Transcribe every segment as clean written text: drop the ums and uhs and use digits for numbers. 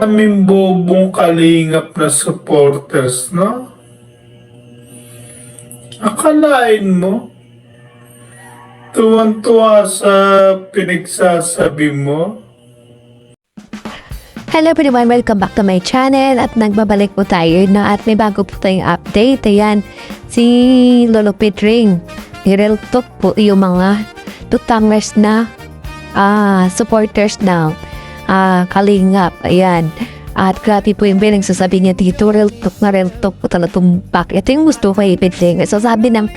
Aming bobong kalingap na supporters, no? Akalain mo, tuwan-tuwa sa pinagsasabi mo? Hello everyone, welcome back to my channel at nagbabalik po tayo na at may bago po tayong update. Ayan, si Lolo Pitring, i-real talk po yung mga tutamers na supporters na kalingap. Ayan, at grabe po yung pinagsasabi niya dito, real talk po talaga tumpak. Ito yung gusto ko kay Pitring. So sabi ng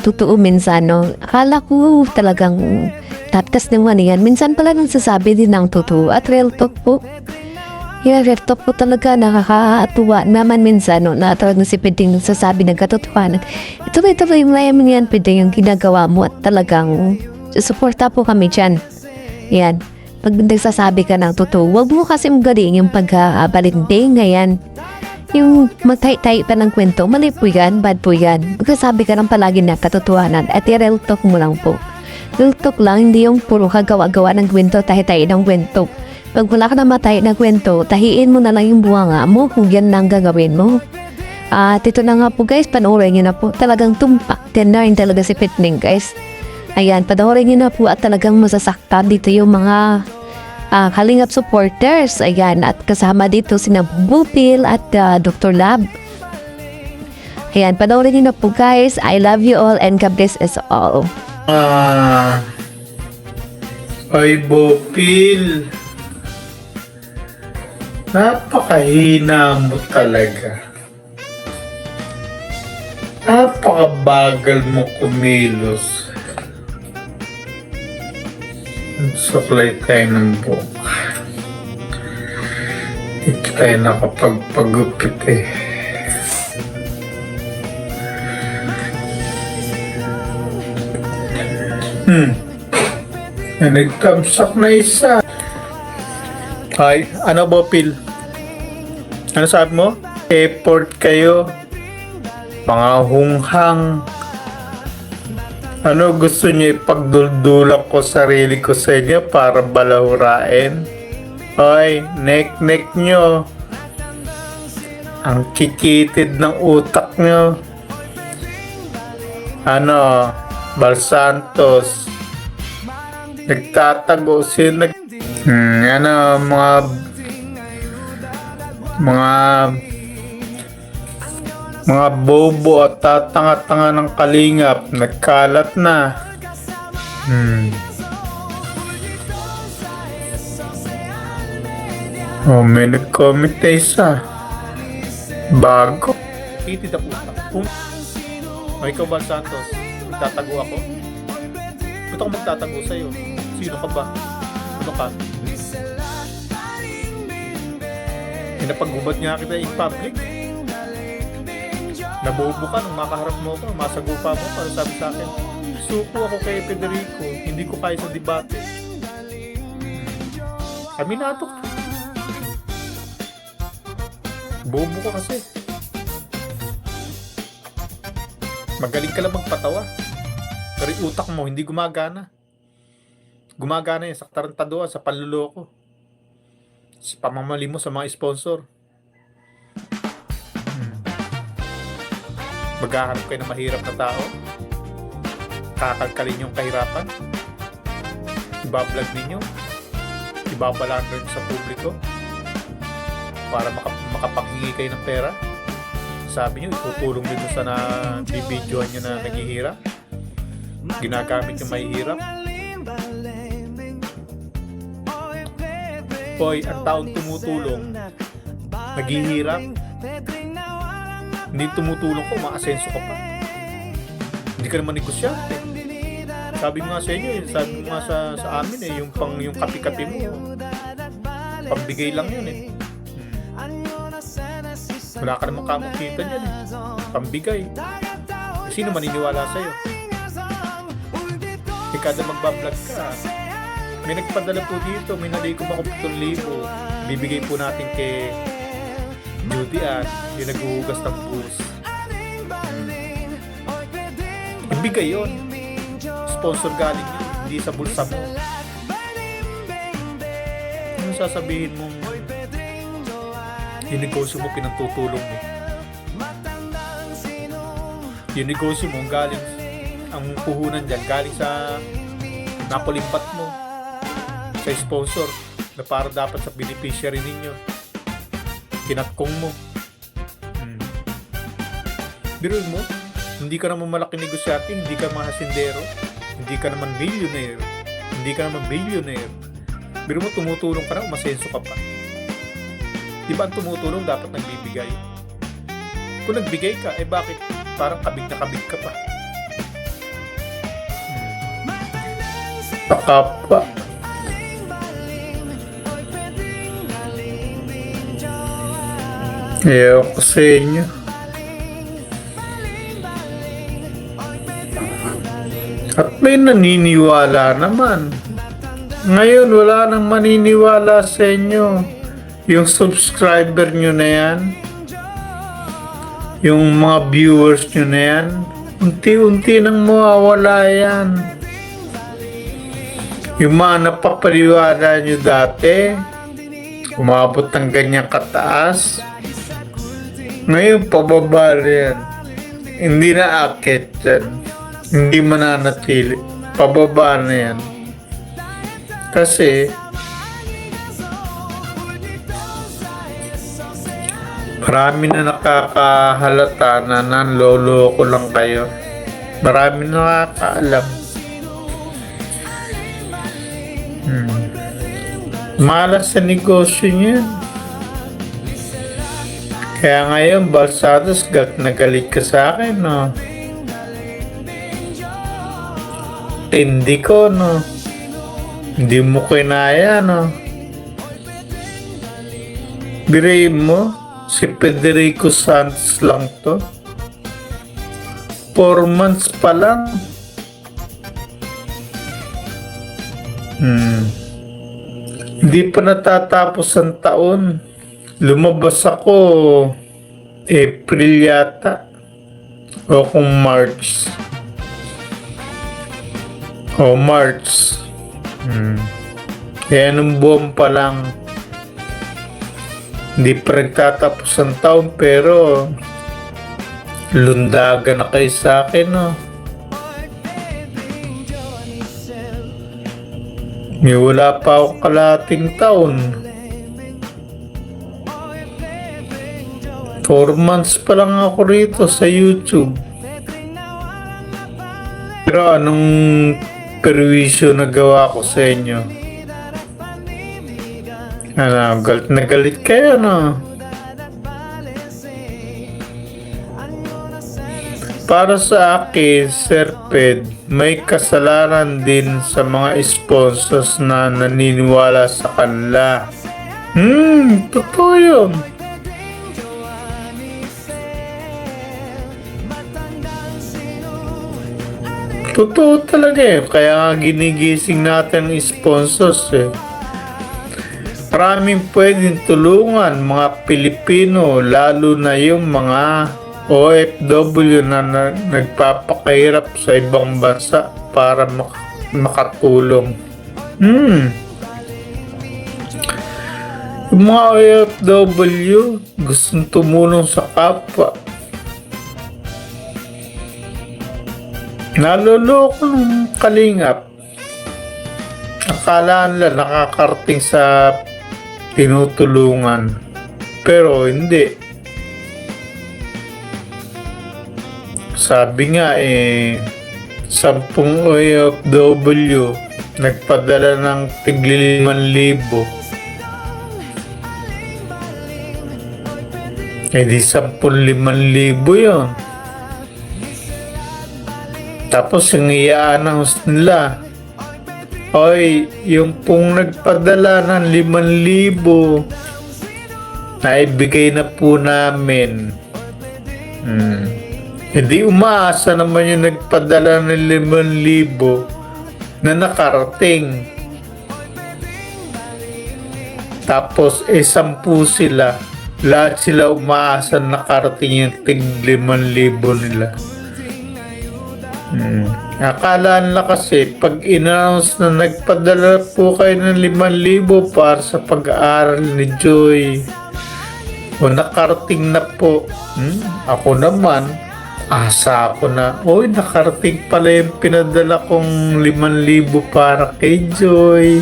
totoo minsan, no, akala ko talagang taptas naman yan. Minsan pala nang sasabi din ng totoo at real talk po. Yeah, real talk po talaga, nakakatuwa naman minsan, no, na talagang si Pitring nagsasabi ng katotohanan. Ituloy-tuloy mo lang yan, Pitring, yung ginagawa mo at talagang susuporta po kami dyan. Yan. Pag nagsasabi ka ng totoo, huwag mo kasi magaling yung pagkabalinding ngayon. Yung magtay-tay pa ng kwento, mali po yan, bad po yan. Magsasabi ka ng palagi na katotohanan at i-real talk mo lang po. Real talk lang, hindi yung puro kagawa-gawa ng kwento, tahi-tahi ng kwento. Pag wala ka na matay na kwento, tahiin mo na lang yung buwanga mo kung yan lang gagawin mo. At ito na nga po guys, panoorin nyo na po. Talagang tumpak din na rin talaga si Pitring guys. Ayan, panoorin nyo na po at talagang masasaktan dito yung mga kalingap supporters. Ayan, at kasama dito sina Bupil at Dr. Lab. Ayan, panoorin nyo na po guys. I love you all and God bless us all. Ay, Bupil. Napakahina mo talaga. Napakabagal mo kumilos. Suklay tayo ng buka. Hindi tayo nakapagpagupit eh. Nagtamsak na isa. Ay, ano Bopil? Ano sabi mo? Effort kayo. Mga hunghang. Ano gusto niyo ipagduldulak ko sarili ko sa inyo para balahurain? Hoy, nek-nek nyo. Ang kikitid ng utak nyo. Ano, Bal Santos. Nagtatago sila. Ano, mga bobo at tatanga-tanga ng kalingap, nagkalat na. Oh, may nag-comment na isa. Bago. Kitid ako. O ikaw ba, Santos? Magtatago ako? Ba't ako magtatago sa'yo? Sino ka ba? Ano ka? Pinapaghubad nga kita in public. Nabobo ka nung makaharap mo ko, masagupa mo para sabi sa akin, suko ako kay Federico, hindi ko kaya sa debate. Aminado ka. Bobo ka kasi. Magaling ka lang magpatawa. Pero yung utak mo, hindi gumagana. Gumagana yan sa tarantaduan, sa panluloko. Sa pamamali mo sa mga sponsor. Maghahanap kayo ng mahirap na tao. Kakalkalin yung kahirapan. Ibablog ninyo. Ibabalandar nyo sa publiko. Para makapaghingi kayo ng pera. Sabi nyo, itutulong din sa bibidyoan nyo na naghihirap. Ginagamit yung mahihirap. Hoy, ang taong tumutulong, naghihirap, hindi tumutulong ko, maasenso ka pa. Hindi ka naman negosyante. Sabi ko nga sa inyo, sabi ko nga sa amin yung kapi-kapi mo, pambigay lang yun eh. Wala ka namang kamukita niyan eh. Pambigay. Sino maniniwala sa'yo? Kada magbablog ka, may nagpadala po dito, may nalikom ako 7,000. Bibigay po natin kay Judy Ann, yung naghuhugas ng bus. Ibigay yun. Sponsor galing yun, hindi sa bulsa mo. Ano sasabihin mong Yung negosyo mo, pinantutulong mo. Yung negosyo mo, galing, ang puhunan dyan, galing sa napulimpat mo, sa sponsor, na para dapat sa beneficiary ninyo. Kinatkong mo. Biruin mo, hindi ka naman malaking negosyante, hindi ka mahasindero, hindi ka naman millionaire, hindi ka naman billionaire. Biruin mo, tumutulong ka na, umasenso ka pa. Di ba ang tumutulong dapat nagbibigay? Kung nagbigay ka, bakit parang kabig na kabig ka pa? Pakapa. Ayaw ko sa inyo. At may naniniwala naman. Ngayon wala nang maniniwala sa inyo. Yung subscriber nyo na yan, yung mga viewers nyo na yan, unti-unti nang mawawala yan. Yung mga napapaliwala nyo dati, umabot ng ganyang kataas, ngayon pababa na yan. Hindi na akit yan. Hindi mananatili. Pababa na yan. Kasi marami na nakakahalata na nanloloko lang kayo. Marami na nakakaalam. Malas sa negosyo niyan. Kaya ngayon, Balsados, galit na galit ka sa akin, no? Hindi ko, no? Hindi mo kinaya, no? Birayin mo, si Federico Santos lang to. 4 months pa lang. Hindi pa natatapos ang taon. Lumabas ako April yata. O kung March. O March. Kaya nung buwan pa lang. Hindi pa nagtatapos ang taon pero lundagan na kayo sa akin, no? May wala pa ako kalating taon. 4 months pa lang ako rito sa YouTube. Pero anong perwisyo na gawa ko sa inyo? Ano, galit na galit kayo, no? Para sa akin, Sir Ped, may kasalanan din sa mga sponsors na naniniwala sa kanila. Totoo yun. Totoo talaga eh. Kaya nga ginigising natin ang sponsors eh. Maraming pwedeng tulungan mga Pilipino, lalo na yung mga OFW na nagpapakahirap sa ibang bansa para makatulong. Yung mga OFW gustong tumulong sa kapwa. Naloloko ng kalingap. Akala nila nakakarating sa tinutulungan. Pero hindi. Sabi nga 10 OFW nagpadala ng tigli 5,000. Eh di 10,500 yun. Tapos yung i-announce nila, oy, yung pong nagpadala ng 5,000 naibigay na po namin. Hindi umaasa naman yung nagpadala ng 5,000 na nakarating. Tapos 10 sila. Lahat sila umaasa na nakarating yung tig 5,000 nila. Akala nila kasi pag in-announce na nagpadala po kayo ng 5,000 para sa pag-aaral ni Joy, O nakarating na po. Ako naman, asa ako na, oy, nakarating pala yung pinadala kong 5,000 para kay Joy.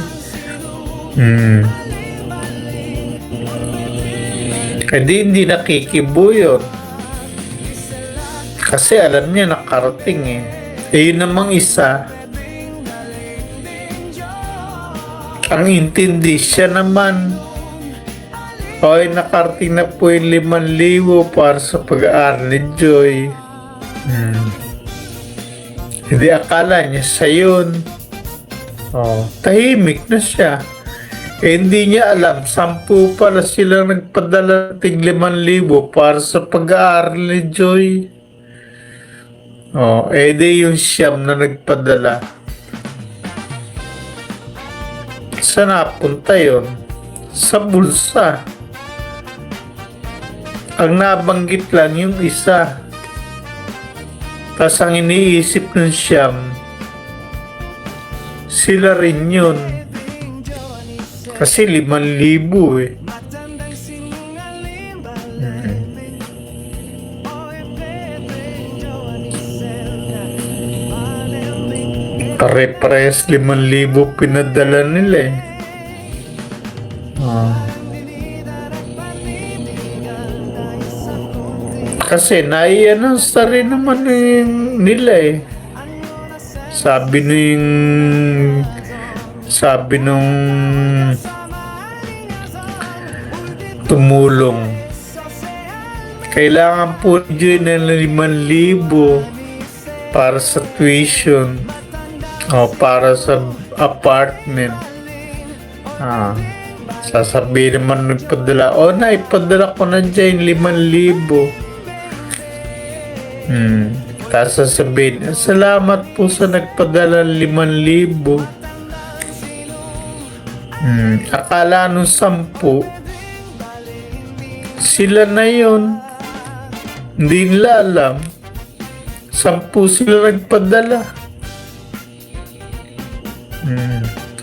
Hindi nakikibuyot. Kasi alam niya nakarating eh. Yun namang isa, ang intindi siya naman, oy, nakarating na po yung 5,000 para sa pag-aaral ni Joy. Hindi akala niya sa yun. Tahimik na siya. Hindi niya alam, 10 pala sila nagpadala ng 5,000 para sa pag-aaral ni Joy. Di yung siyam na nagpadala. Saan napunta yun? Sa bulsa. Ang nabanggit lang yung isa. Tas ang iniisip ng siyam, sila rin yun. Kasi 5,000 eh. Pare-pares 5,000 pinadala nila eh. Kasi nai-announce na rin naman nila eh. Sabi nung tumulong, kailangan po dyan ng 5,000 para sa tuition o para sa apartment. Sasabihin naman nagpadala, naipadala ko na dyan 5,000. Tapos sasabihin, salamat po sa nagpadala 5,000. Akala nung 10, sila na yun. Hindi nila alam, 10 sila nagpadala.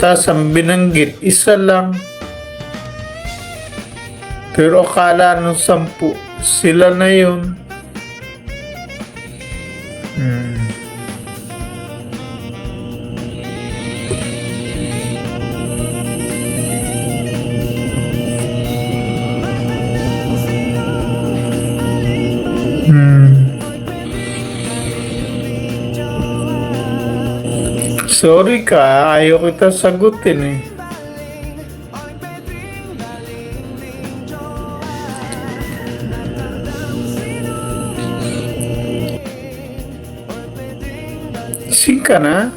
Tapos ang binanggit, isa lang. Pero akala nung 10, sila na yun. Sorry ka, ayaw kita sagutin eh. Sing ka na?